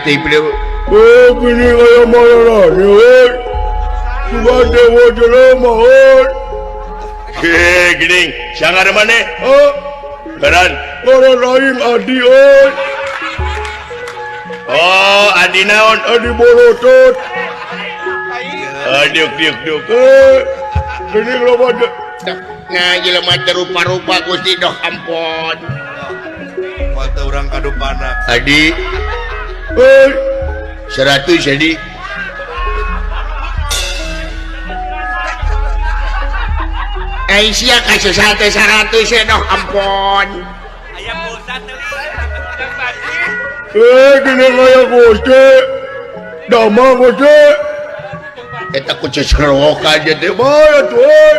kreatif deh. Oh gini kayak mana nih? Cuma dewa jelema Gini, sangar mana? ah Beran. orang lain adi Oh, Adi naon? adi bolotot Diuk. gini kenapa Nah, jelema teh rupa-rupa Gusti doh ampun. Waktu orang kadupana. Adi 100 jadi. Aisyah kasih 100 ya doh ampun. gini kayak Gusti dama Gusti Eta kucing serok aja deh. Maya tuh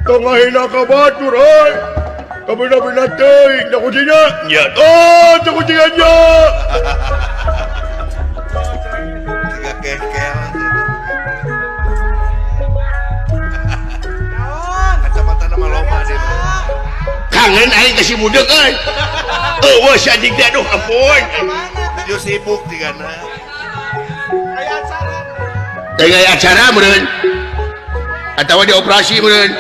tengah hina kabatur kabina teuing da kucingnya Ya, da kucing aja Tiga kekel. Kacamata nama loma deh. kangen aing kasih budak euy. Eueuh si anjing teh aduh ampun. Dia sibuk tigana. Tengah acara meureun. Atawa di operasi meureun.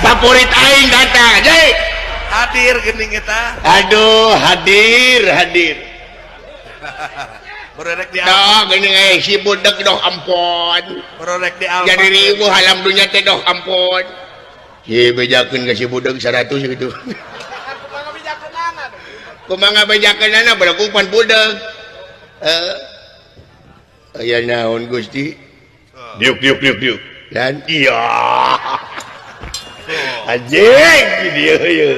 Favorit aing datang, Jai. Hadir geuning eta. Aduh, hadir. Berorek di Doh, gini si budak doh ampun. Berorek di Alfa. Jadi ribu halam dunia teh doh ampun. Si bejakeun ka si budak 100 gitu. Kumaha bejakeunana barakupan budak. Aya naon Gusti? Diuk. Dan iya. Anjing dia ya.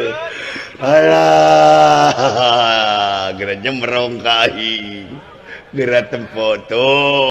Alah, geura nyemrong ka aing. Geura tempoto.